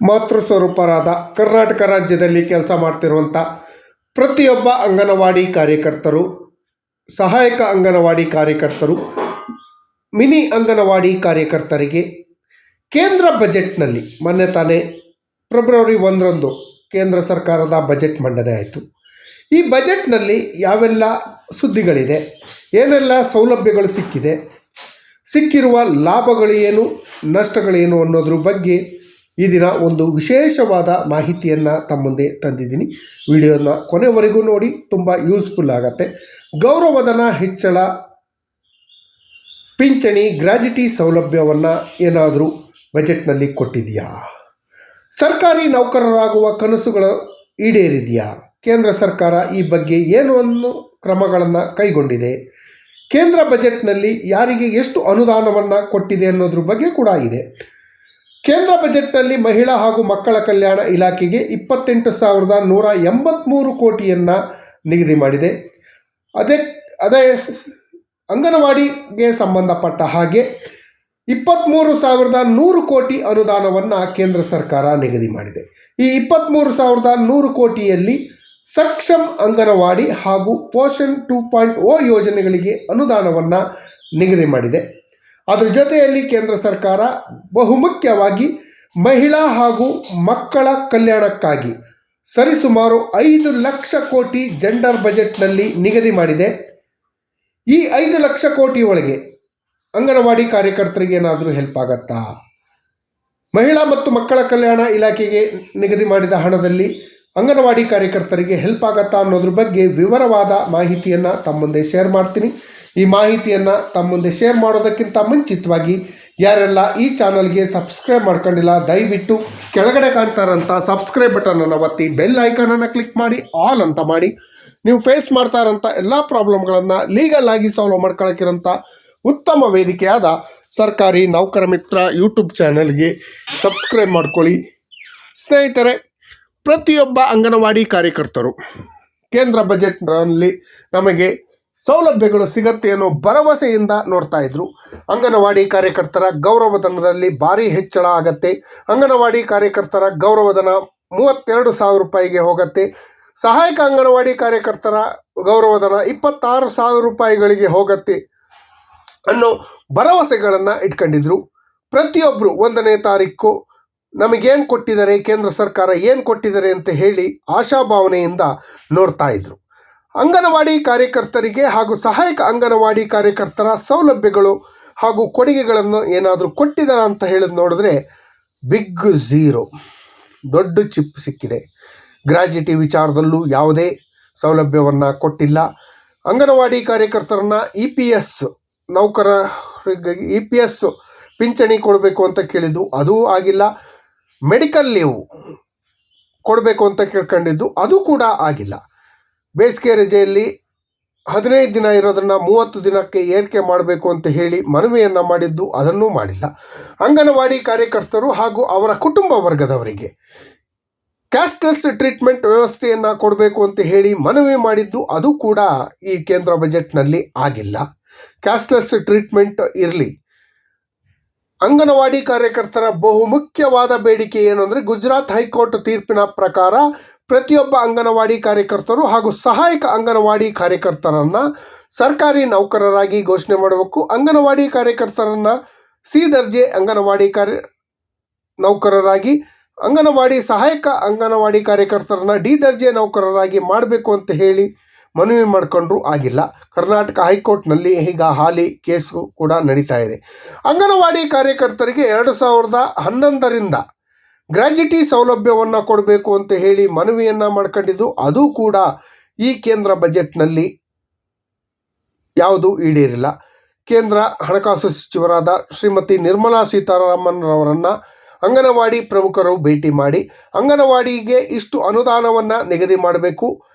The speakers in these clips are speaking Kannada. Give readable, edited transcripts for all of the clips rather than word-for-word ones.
ಮಾತೃ ಸ್ವರೂಪರಾದ ಕರ್ನಾಟಕ ರಾಜ್ಯದಲ್ಲಿ ಕೆಲಸ ಮಾಡ್ತಿರುವಂಥ ಪ್ರತಿಯೊಬ್ಬ ಅಂಗನವಾಡಿ ಕಾರ್ಯಕರ್ತರು, ಸಹಾಯಕ ಅಂಗನವಾಡಿ ಕಾರ್ಯಕರ್ತರು, ಮಿನಿ ಅಂಗನವಾಡಿ ಕಾರ್ಯಕರ್ತರಿಗೆ ಕೇಂದ್ರ ಬಜೆಟ್ನಲ್ಲಿ ಮೊನ್ನೆ ತಾನೇ ಫೆಬ್ರವರಿ 1ರಂದು ಕೇಂದ್ರ ಸರ್ಕಾರದ ಬಜೆಟ್ ಮಂಡನೆ ಆಯಿತು. ಈ ಬಜೆಟ್ನಲ್ಲಿ ಯಾವೆಲ್ಲ ಸುದ್ದಿಗಳಿದೆ, ಏನೆಲ್ಲ ಸೌಲಭ್ಯಗಳು ಸಿಕ್ಕಿದೆ, ಸಿಕ್ಕಿರುವ ಲಾಭಗಳು ಏನು, ನಷ್ಟಗಳೇನು ಅನ್ನೋದ್ರ ಬಗ್ಗೆ ಈ ದಿನ ಒಂದು ವಿಶೇಷವಾದ ಮಾಹಿತಿಯನ್ನು ತಮ್ಮ ಮುಂದೆ ತಂದಿದ್ದೀನಿ. ವಿಡಿಯೋನ ಕೊನೆವರೆಗೂ ನೋಡಿ, ತುಂಬ ಯೂಸ್ಫುಲ್ ಆಗುತ್ತೆ. ಗೌರವಧನ ಹೆಚ್ಚಳ, ಪಿಂಚಣಿ, ಗ್ರ್ಯಾಚ್ಯುಟಿ ಸೌಲಭ್ಯವನ್ನು ಏನಾದರೂ ಬಜೆಟ್ನಲ್ಲಿ ಕೊಟ್ಟಿದೆಯಾ? ಸರ್ಕಾರಿ ನೌಕರರಾಗುವ ಕನಸುಗಳು ಈಡೇರಿದೆಯಾ? ಕೇಂದ್ರ ಸರ್ಕಾರ ಈ ಬಗ್ಗೆ ಏನು ಕ್ರಮಗಳನ್ನು ಕೈಗೊಂಡಿದೆ? ಕೇಂದ್ರ ಬಜೆಟ್ನಲ್ಲಿ ಯಾರಿಗೆ ಎಷ್ಟು ಅನುದಾನವನ್ನು ಕೊಟ್ಟಿದೆ ಅನ್ನೋದ್ರ ಬಗ್ಗೆ ಕೂಡ ಇದೆ. ಕೇಂದ್ರ ಬಜೆಟ್ನಲ್ಲಿ ಮಹಿಳಾ ಹಾಗೂ ಮಕ್ಕಳ ಕಲ್ಯಾಣ ಇಲಾಖೆಗೆ 28,183 ಕೋಟಿಯನ್ನು ನಿಗದಿ ಮಾಡಿದೆ. ಅದೇ ಅಂಗನವಾಡಿಗೆ ಸಂಬಂಧಪಟ್ಟ ಹಾಗೆ 23,100 ಕೋಟಿ ಅನುದಾನವನ್ನು ಕೇಂದ್ರ ಸರ್ಕಾರ ನಿಗದಿ ಮಾಡಿದೆ. ಈ 23,100 ಕೋಟಿಯಲ್ಲಿ ಸಕ್ಷಮ್ ಅಂಗನವಾಡಿ ಹಾಗೂ ಪೋಷಣ್ 2.0 ಯೋಜನೆಗಳಿಗೆ ಅನುದಾನವನ್ನು ನಿಗದಿ ಮಾಡಿದೆ. ಅದರ ಜೊತೆಯಲ್ಲಿ ಕೇಂದ್ರ ಸರ್ಕಾರ ಬಹುಮುಖ್ಯವಾಗಿ ಮಹಿಳಾ ಹಾಗೂ ಮಕ್ಕಳ ಕಲ್ಯಾಣಕ್ಕಾಗಿ ಸರಿಸುಮಾರು 5 ಲಕ್ಷ ಕೋಟಿ ಜೆಂಡರ್ ಬಜೆಟ್ನಲ್ಲಿ ನಿಗದಿ ಮಾಡಿದೆ. ಈ 5 ಲಕ್ಷ ಕೋಟಿ ಒಳಗೆ ಅಂಗನವಾಡಿ ಕಾರ್ಯಕರ್ತರಿಗೆ ಏನಾದರೂ ಹೆಲ್ಪ್ ಆಗತ್ತಾ? ಮಹಿಳಾ ಮತ್ತು ಮಕ್ಕಳ ಕಲ್ಯಾಣ ಇಲಾಖೆಗೆ ನಿಗದಿ ಮಾಡಿದ ಹಣದಲ್ಲಿ ಅಂಗನವಾಡಿ ಕಾರ್ಯಕರ್ತರಿಗೆ ಹೆಲ್ಪ್ ಆಗತ್ತಾ ಅನ್ನೋದ್ರ ಬಗ್ಗೆ ವಿವರವಾದ ಮಾಹಿತಿಯನ್ನು ತಮ್ಮ ಮುಂದೆ ಶೇರ್ ಮಾಡ್ತೀನಿ. ಈ ಮಾಹಿತಿಯನ್ನು ತಮ್ಮ ಮುಂದೆ ಶೇರ್ ಮಾಡೋದಕ್ಕಿಂತ ಮುಂಚಿತವಾಗಿ ಯಾರೆಲ್ಲ ಈ ಚಾನಲ್ಗೆ ಸಬ್ಸ್ಕ್ರೈಬ್ ಮಾಡ್ಕೊಂಡಿಲ್ಲ, ದಯವಿಟ್ಟು ಕೆಳಗಡೆ ಕಾಣ್ತಾರಂಥ ಸಬ್ಸ್ಕ್ರೈಬ್ ಬಟನನ್ನು ಒತ್ತಿ, ಬೆಲ್ ಐಕಾನನ್ನು ಕ್ಲಿಕ್ ಮಾಡಿ, ಆಲ್ ಅಂತ ಮಾಡಿ. ನೀವು ಫೇಸ್ ಮಾಡ್ತಾ ಇರೋಂಥ ಎಲ್ಲ ಪ್ರಾಬ್ಲಮ್ಗಳನ್ನು ಲೀಗಲ್ ಆಗಿ ಸಾಲ್ವ್ ಮಾಡ್ಕೊಳ್ಳೋಕ್ಕಿರೋಂಥ ಉತ್ತಮ ವೇದಿಕೆಯಾದ ಸರ್ಕಾರಿ ನೌಕರ ಮಿತ್ರ ಯೂಟ್ಯೂಬ್ ಚಾನಲ್ಗೆ ಸಬ್ಸ್ಕ್ರೈಬ್ ಮಾಡ್ಕೊಳ್ಳಿ. ಸ್ನೇಹಿತರೆ, ಪ್ರತಿಯೊಬ್ಬ ಅಂಗನವಾಡಿ ಕಾರ್ಯಕರ್ತರು ಕೇಂದ್ರ ಬಜೆಟ್ನಲ್ಲಿ ನಮಗೆ ಸೌಲಭ್ಯಗಳು ಸಿಗತ್ತೆ ಅನ್ನೋ ಭರವಸೆಯಿಂದ ನೋಡ್ತಾ ಇದ್ರು. ಅಂಗನವಾಡಿ ಕಾರ್ಯಕರ್ತರ ಗೌರವಧನದಲ್ಲಿ ಭಾರಿ ಹೆಚ್ಚಳ ಆಗತ್ತೆ. ಅಂಗನವಾಡಿ ಕಾರ್ಯಕರ್ತರ ಗೌರವಧನ 32,000 ರೂಪಾಯಿಗೆ ಹೋಗುತ್ತೆ. ಸಹಾಯಕ ಅಂಗನವಾಡಿ ಕಾರ್ಯಕರ್ತರ ಗೌರವಧನ 26,000 ರೂಪಾಯಿಗಳಿಗೆ ಹೋಗುತ್ತೆ ಅನ್ನೋ ಭರವಸೆಗಳನ್ನು ಇಟ್ಕೊಂಡಿದ್ರು. ಪ್ರತಿಯೊಬ್ಬರು 1ನೇ ತಾರೀಕು ನಮಗೇನು ಕೊಟ್ಟಿದ್ದಾರೆ, ಕೇಂದ್ರ ಸರ್ಕಾರ ಏನು ಕೊಟ್ಟಿದ್ದಾರೆ ಅಂತ ಹೇಳಿ ಆಶಾಭಾವನೆಯಿಂದ ನೋಡ್ತಾ ಇದ್ರು. ಅಂಗನವಾಡಿ ಕಾರ್ಯಕರ್ತರಿಗೆ ಹಾಗೂ ಸಹಾಯಕ ಅಂಗನವಾಡಿ ಕಾರ್ಯಕರ್ತರ ಸೌಲಭ್ಯಗಳು ಹಾಗೂ ಕೊಡುಗೆಗಳನ್ನು ಏನಾದರೂ ಕೊಟ್ಟಿದ್ದಾರೆ ಅಂತ ಹೇಳಿದ್ ನೋಡಿದ್ರೆ ಬಿಗ್ ಝೀರೋ, ದೊಡ್ಡ ಚಿಪ್ ಸಿಕ್ಕಿದೆ. ಗ್ರ್ಯಾಚ್ಯುಟಿ ವಿಚಾರದಲ್ಲೂ ಯಾವುದೇ ಸೌಲಭ್ಯವನ್ನು ಕೊಟ್ಟಿಲ್ಲ. ಅಂಗನವಾಡಿ ಕಾರ್ಯಕರ್ತರನ್ನು EPS ನೌಕರರಿಗೆ EPS ಪಿಂಚಣಿ ಕೊಡಬೇಕು ಅಂತ ಕೇಳಿದ್ದು, ಅದೂ ಆಗಿಲ್ಲ. ಮೆಡಿಕಲ್ ಲೀವ್ ಕೊಡಬೇಕು ಅಂತ ಕೇಳ್ಕೊಂಡಿದ್ದು, ಅದು ಕೂಡ ಆಗಿಲ್ಲ. ಬೇಸಿಗೆ ರಜೆಯಲ್ಲಿ 15 ದಿನ ಇರೋದನ್ನು 30 ದಿನಕ್ಕೆ ಏರಿಕೆ ಮಾಡಬೇಕು ಅಂತ ಹೇಳಿ ಮನವಿಯನ್ನು ಮಾಡಿದ್ದು, ಅದನ್ನೂ ಮಾಡಿಲ್ಲ. ಅಂಗನವಾಡಿ ಕಾರ್ಯಕರ್ತರು ಹಾಗೂ ಅವರ ಕುಟುಂಬ ವರ್ಗದವರಿಗೆ ಕ್ಯಾಶ್ಲೆಸ್ ಟ್ರೀಟ್ಮೆಂಟ್ ವ್ಯವಸ್ಥೆಯನ್ನು ಕೊಡಬೇಕು ಅಂತ ಹೇಳಿ ಮನವಿ ಮಾಡಿದ್ದು, ಅದು ಕೂಡ ಈ ಕೇಂದ್ರ ಬಜೆಟ್ನಲ್ಲಿ ಆಗಿಲ್ಲ. ಕ್ಯಾಶ್ಲೆಸ್ ಟ್ರೀಟ್ಮೆಂಟ್ ಇರಲಿ. ಅಂಗನವಾಡಿ ಕಾರ್ಯಕರ್ತರ ಬಹುಮುಖ್ಯವಾದ ಬೇಡಿಕೆ ಏನು ಅಂದರೆ, ಗುಜರಾತ್ ಹೈಕೋರ್ಟ್ ತೀರ್ಪಿನ ಪ್ರಕಾರ ಪ್ರತಿಯೊಬ್ಬ ಅಂಗನವಾಡಿ ಕಾರ್ಯಕರ್ತರು ಹಾಗೂ ಸಹಾಯಕ ಅಂಗನವಾಡಿ ಕಾರ್ಯಕರ್ತರನ್ನು ಸರ್ಕಾರಿ ನೌಕರರಾಗಿ ಘೋಷಣೆ ಮಾಡಬೇಕು. ಅಂಗನವಾಡಿ ಕಾರ್ಯಕರ್ತರನ್ನು C ದರ್ಜೆ ಅಂಗನವಾಡಿ ನೌಕರರಾಗಿ, ಸಹಾಯಕ ಅಂಗನವಾಡಿ ಕಾರ್ಯಕರ್ತರನ್ನು D ದರ್ಜೆ ನೌಕರರಾಗಿ ಮಾಡಬೇಕು ಅಂತ ಹೇಳಿ ಮನವಿ ಮಾಡಿಕೊಂಡ್ರೂ ಆಗಿಲ್ಲ. ಕರ್ನಾಟಕ ಹೈಕೋರ್ಟ್ನಲ್ಲಿ ಈಗ ಹಾಲಿ ಕೇಸು ಕೂಡ ನಡೀತಾ ಇದೆ. ಅಂಗನವಾಡಿ ಕಾರ್ಯಕರ್ತರಿಗೆ 2011ರಿಂದ ಗ್ರ್ಯಾಚ್ಯುಟಿ ಸೌಲಭ್ಯವನ್ನು ಕೊಡಬೇಕು ಅಂತ ಹೇಳಿ ಮನವಿಯನ್ನು ಮಾಡ್ಕೊಂಡಿದ್ರು, ಅದು ಕೂಡ ಈ ಕೇಂದ್ರ ಬಜೆಟ್ನಲ್ಲಿ ಯಾವುದೂ ಈಡೇರಿಲ್ಲ. ಕೇಂದ್ರ ಹಣಕಾಸು ಸಚಿವರಾದ ಶ್ರೀಮತಿ ನಿರ್ಮಲಾ ಸೀತಾರಾಮನ್ ರವರನ್ನು ಅಂಗನವಾಡಿ ಪ್ರಮುಖರು ಭೇಟಿ ಮಾಡಿ ಅಂಗನವಾಡಿಗೆ ಇಷ್ಟು ಅನುದಾನವನ್ನು ನಿಗದಿ ಮಾಡಬೇಕು,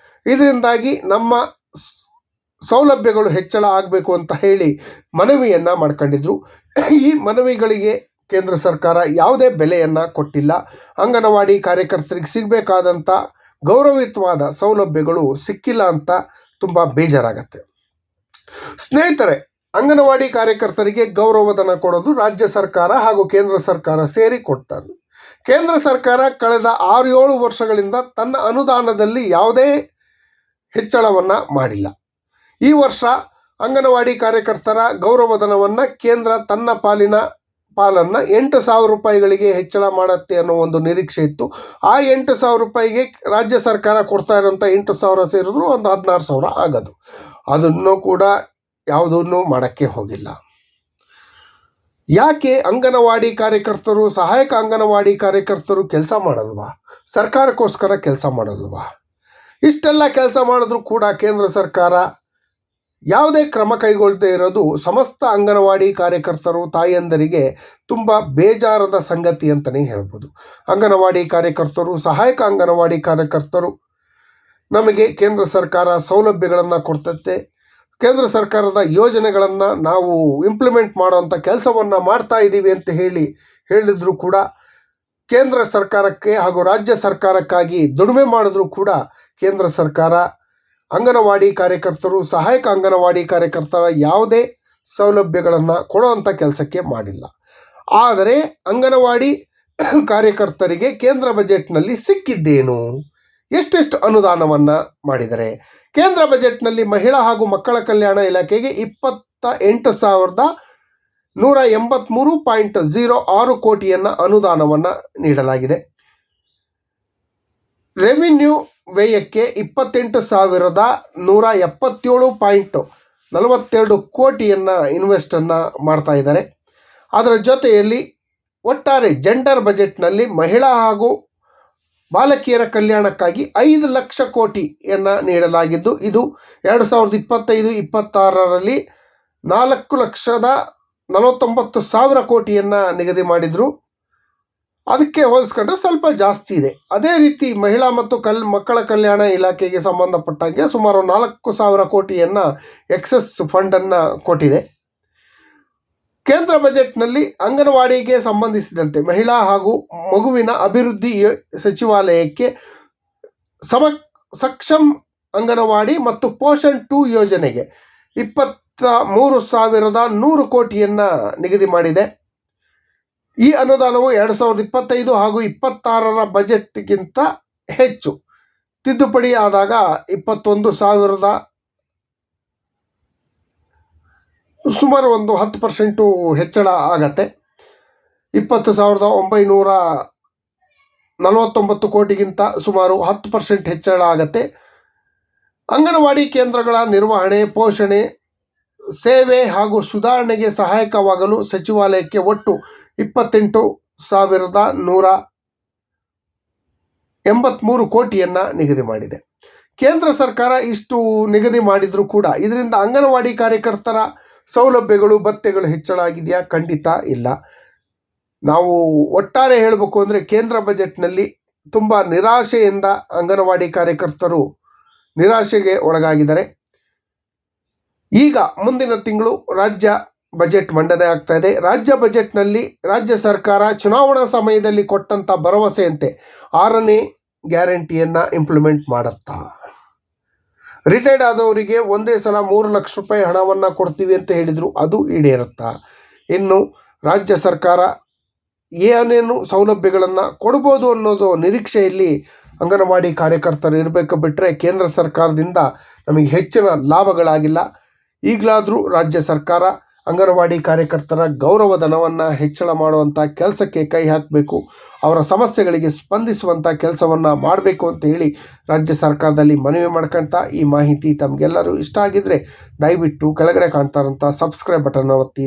ಇದರಿಂದಾಗಿ ನಮ್ಮ ಸೌಲಭ್ಯಗಳು ಹೆಚ್ಚಳ ಆಗಬೇಕು ಅಂತ ಹೇಳಿ ಮನವಿಯನ್ನು ಮಾಡ್ಕೊಂಡಿದ್ರು. ಈ ಮನವಿಗಳಿಗೆ ಕೇಂದ್ರ ಸರ್ಕಾರ ಯಾವುದೇ ಬೆಲೆಯನ್ನು ಕೊಟ್ಟಿಲ್ಲ. ಅಂಗನವಾಡಿ ಕಾರ್ಯಕರ್ತರಿಗೆ ಸಿಗಬೇಕಾದಂಥ ಗೌರವಯುತವಾದ ಸೌಲಭ್ಯಗಳು ಸಿಕ್ಕಿಲ್ಲ ಅಂತ ತುಂಬ ಬೇಜಾರಾಗತ್ತೆ. ಸ್ನೇಹಿತರೆ, ಅಂಗನವಾಡಿ ಕಾರ್ಯಕರ್ತರಿಗೆ ಗೌರವಧನ ಕೊಡೋದು ರಾಜ್ಯ ಸರ್ಕಾರ ಹಾಗೂ ಕೇಂದ್ರ ಸರ್ಕಾರ ಸೇರಿ ಕೊಡ್ತಾರೆ. ಕೇಂದ್ರ ಸರ್ಕಾರ ಕಳೆದ 6-7 ವರ್ಷಗಳಿಂದ ತನ್ನ ಅನುದಾನದಲ್ಲಿ ಯಾವುದೇ ಹೆಚ್ಚಳವನ್ನು ಮಾಡಿಲ್ಲ. ಈ ವರ್ಷ ಅಂಗನವಾಡಿ ಕಾರ್ಯಕರ್ತರ ಗೌರವಧನವನ್ನು ಕೇಂದ್ರ ತನ್ನ ಪಾಲನ್ನು 8,000 ರೂಪಾಯಿಗಳಿಗೆ ಹೆಚ್ಚಳ ಮಾಡುತ್ತೆ ಅನ್ನೋ ಒಂದು ನಿರೀಕ್ಷೆ ಇತ್ತು. ಆ 8,000 ರೂಪಾಯಿಗೆ ರಾಜ್ಯ ಸರ್ಕಾರ ಕೊಡ್ತಾ ಇರೋಂಥ 8,000 ಸೇರಿದ್ರು ಒಂದು 16,000 ಆಗೋದು. ಅದನ್ನು ಕೂಡ ಯಾವುದನ್ನು ಮಾಡೋಕ್ಕೆ ಹೋಗಿಲ್ಲ. ಯಾಕೆ ಅಂಗನವಾಡಿ ಕಾರ್ಯಕರ್ತರು, ಸಹಾಯಕ ಅಂಗನವಾಡಿ ಕಾರ್ಯಕರ್ತರು ಕೆಲಸ ಮಾಡಲ್ವಾ? ಸರ್ಕಾರಕ್ಕೋಸ್ಕರ ಕೆಲಸ ಮಾಡಲ್ವಾ? ಇಷ್ಟೆಲ್ಲ ಕೆಲಸ ಮಾಡಿದ್ರೂ ಕೂಡ ಕೇಂದ್ರ ಸರ್ಕಾರ ಯಾವುದೇ ಕ್ರಮ ಕೈಗೊಳ್ಳದೇ ಇರೋದು ಸಮಸ್ತ ಅಂಗನವಾಡಿ ಕಾರ್ಯಕರ್ತರು, ತಾಯಂದರಿಗೆ ತುಂಬ ಬೇಜಾರದ ಸಂಗತಿ ಅಂತಲೇ ಹೇಳ್ಬೋದು. ಅಂಗನವಾಡಿ ಕಾರ್ಯಕರ್ತರು, ಸಹಾಯಕ ಅಂಗನವಾಡಿ ಕಾರ್ಯಕರ್ತರು ನಮಗೆ ಕೇಂದ್ರ ಸರ್ಕಾರ ಸೌಲಭ್ಯಗಳನ್ನು ಕೊಡ್ತೈತೆ, ಕೇಂದ್ರ ಸರ್ಕಾರದ ಯೋಜನೆಗಳನ್ನು ನಾವು ಇಂಪ್ಲಿಮೆಂಟ್ ಮಾಡೋವಂಥ ಕೆಲಸವನ್ನು ಮಾಡ್ತಾ ಇದ್ದೀವಿ ಅಂತ ಹೇಳಿದ್ರು ಕೂಡ ಕೇಂದ್ರ ಸರ್ಕಾರಕ್ಕೆ ಹಾಗೂ ರಾಜ್ಯ ಸರ್ಕಾರಕ್ಕಾಗಿ ದುಡಿಮೆ ಮಾಡಿದ್ರೂ ಕೂಡ ಕೇಂದ್ರ ಸರ್ಕಾರ ಅಂಗನವಾಡಿ ಕಾರ್ಯಕರ್ತರು, ಸಹಾಯಕ ಅಂಗನವಾಡಿ ಕಾರ್ಯಕರ್ತರ ಯಾವುದೇ ಸೌಲಭ್ಯಗಳನ್ನು ಕೊಡುವಂಥ ಕೆಲಸಕ್ಕೆ ಮಾಡಿಲ್ಲ. ಆದರೆ ಅಂಗನವಾಡಿ ಕಾರ್ಯಕರ್ತರಿಗೆ ಕೇಂದ್ರ ಬಜೆಟ್ನಲ್ಲಿ ಸಿಕ್ಕಿದ್ದೇನು? ಎಷ್ಟೆಷ್ಟು ಅನುದಾನವನ್ನು ಮಾಡಿದರೆ? ಕೇಂದ್ರ ಬಜೆಟ್ನಲ್ಲಿ ಮಹಿಳಾ ಹಾಗೂ ಮಕ್ಕಳ ಕಲ್ಯಾಣ ಇಲಾಖೆಗೆ 28,183.06 ಕೋಟಿಯನ್ನು ಅನುದಾನವನ್ನು ನೀಡಲಾಗಿದೆ. ರೆವಿನ್ಯೂ ವ್ಯಯಕ್ಕೆ 28,177.42 ಕೋಟಿಯನ್ನು ಇನ್ವೆಸ್ಟನ್ನು ಮಾಡ್ತಾ ಇದ್ದಾರೆ. ಅದರ ಜೊತೆಯಲ್ಲಿ ಒಟ್ಟಾರೆ ಜೆಂಡರ್ ಬಜೆಟ್ನಲ್ಲಿ ಮಹಿಳಾ ಹಾಗೂ ಬಾಲಕಿಯರ ಕಲ್ಯಾಣಕ್ಕಾಗಿ 5 ಲಕ್ಷ ಕೋಟಿಯನ್ನು ನೀಡಲಾಗಿದ್ದು, ಇದು 2025-26ರಲ್ಲಿ 4,49,000 ಕೋಟಿಯನ್ನು ನಿಗದಿ ಮಾಡಿದರು. ಅದಕ್ಕೆ ಹೋಲಿಸ್ಕೊಂಡ್ರೆ ಸ್ವಲ್ಪ ಜಾಸ್ತಿ ಇದೆ. ಅದೇ ರೀತಿ ಮಹಿಳಾ ಮತ್ತು ಮಕ್ಕಳ ಕಲ್ಯಾಣ ಇಲಾಖೆಗೆ ಸಂಬಂಧಪಟ್ಟಂಗೆ ಸುಮಾರು 4,000 ಕೋಟಿಯನ್ನು ಎಕ್ಸೆಸ್ ಫಂಡನ್ನು ಕೊಟ್ಟಿದೆ. ಕೇಂದ್ರ ಬಜೆಟ್ನಲ್ಲಿ ಅಂಗನವಾಡಿಗೆ ಸಂಬಂಧಿಸಿದಂತೆ ಮಹಿಳಾ ಹಾಗೂ ಮಗುವಿನ ಅಭಿವೃದ್ಧಿ ಸಚಿವಾಲಯಕ್ಕೆ ಸಕ್ಷಮ್ ಅಂಗನವಾಡಿ ಮತ್ತು ಪೋಷಣ್ 2 ಯೋಜನೆಗೆ 23,100 ಕೋಟಿಯನ್ನು ನಿಗದಿ ಮಾಡಿದೆ. ಈ ಅನುದಾನವು 2025 ಹಾಗೂ 26ರ ಬಜೆಟ್ಗಿಂತ ಹೆಚ್ಚು. ತಿದ್ದುಪಡಿ ಆದಾಗ 21,000 ಸುಮಾರು ಒಂದು 10% ಹೆಚ್ಚಳ ಆಗತ್ತೆ. 20,949 ಕೋಟಿಗಿಂತ ಸುಮಾರು 10% ಹೆಚ್ಚಳ ಆಗತ್ತೆ. ಅಂಗನವಾಡಿ ಕೇಂದ್ರಗಳ ನಿರ್ವಹಣೆ, ಪೋಷಣೆ, ಸೇವೆ ಹಾಗೂ ಸುಧಾರಣೆಗೆ ಸಹಾಯಕವಾಗಲು ಸಚಿವಾಲಯಕ್ಕೆ ಒಟ್ಟು 28,183 ಕೋಟಿಯನ್ನು ನಿಗದಿ ಮಾಡಿದೆ. ಕೇಂದ್ರ ಸರ್ಕಾರ ಇಷ್ಟು ನಿಗದಿ ಮಾಡಿದರೂ ಕೂಡ ಇದರಿಂದ ಅಂಗನವಾಡಿ ಕಾರ್ಯಕರ್ತರ ಸೌಲಭ್ಯಗಳು, ಭತ್ಯೆಗಳು ಹೆಚ್ಚಳ ಆಗಿದೆಯಾ? ಖಂಡಿತ ಇಲ್ಲ. ನಾವು ಒಟ್ಟಾರೆ ಹೇಳಬೇಕು ಅಂದರೆ ಕೇಂದ್ರ ಬಜೆಟ್ನಲ್ಲಿ ತುಂಬ ನಿರಾಶೆಯಿಂದ ಅಂಗನವಾಡಿ ಕಾರ್ಯಕರ್ತರು ನಿರಾಶೆಗೆ ಒಳಗಾಗಿದ್ದಾರೆ. ಈಗ ಮುಂದಿನ ತಿಂಗಳು ರಾಜ್ಯ ಬಜೆಟ್ ಮಂಡನೆ ಆಗ್ತಾ ಇದೆ. ರಾಜ್ಯ ಬಜೆಟ್ನಲ್ಲಿ ರಾಜ್ಯ ಸರ್ಕಾರ ಚುನಾವಣಾ ಸಮಯದಲ್ಲಿ ಕೊಟ್ಟಂಥ ಭರವಸೆಯಂತೆ 6ನೇ ಗ್ಯಾರಂಟಿಯನ್ನು ಇಂಪ್ಲಿಮೆಂಟ್ ಮಾಡುತ್ತಾ? ರಿಟೈರ್ಡ್ ಆದವರಿಗೆ ಒಂದೇ ಸಲ 3 ಲಕ್ಷ ರೂಪಾಯಿ ಹಣವನ್ನು ಕೊಡ್ತೀವಿ ಅಂತ ಹೇಳಿದರು, ಅದು ಈಡೇರುತ್ತಾ? ಇನ್ನು ರಾಜ್ಯ ಸರ್ಕಾರ ಏನೇನು ಸೌಲಭ್ಯಗಳನ್ನು ಕೊಡ್ಬೋದು ಅನ್ನೋದು ನಿರೀಕ್ಷೆಯಲ್ಲಿ ಅಂಗನವಾಡಿ ಕಾರ್ಯಕರ್ತರು ಇರಬೇಕು. ಬಿಟ್ಟರೆ ಕೇಂದ್ರ ಸರ್ಕಾರದಿಂದ ನಮಗೆ ಹೆಚ್ಚಿನ ಲಾಭಗಳಾಗಿಲ್ಲ. ಈಗಲಾದರೂ ರಾಜ್ಯ ಸರ್ಕಾರ ಅಂಗನವಾಡಿ ಕಾರ್ಯಕರ್ತರ ಗೌರವಧನವನ್ನು ಹೆಚ್ಚಳ ಮಾಡುವಂಥ ಕೆಲಸಕ್ಕೆ ಕೈ ಹಾಕಬೇಕು, ಅವರ ಸಮಸ್ಯೆಗಳಿಗೆ ಸ್ಪಂದಿಸುವಂಥ ಕೆಲಸವನ್ನು ಮಾಡಬೇಕು ಅಂತ ಹೇಳಿ ರಾಜ್ಯ ಸರ್ಕಾರದಲ್ಲಿ ಮನವಿ ಮಾಡ್ಕೊಳ್ತಾ, ಈ ಮಾಹಿತಿ ತಮಗೆಲ್ಲರೂ ಇಷ್ಟ ಆಗಿದ್ದರೆ ದಯವಿಟ್ಟು ಕೆಳಗಡೆ ಕಾಣ್ತಾ ಇರೋಂಥ ಸಬ್ಸ್ಕ್ರೈಬ್ ಬಟನ್ ಒತ್ತಿ.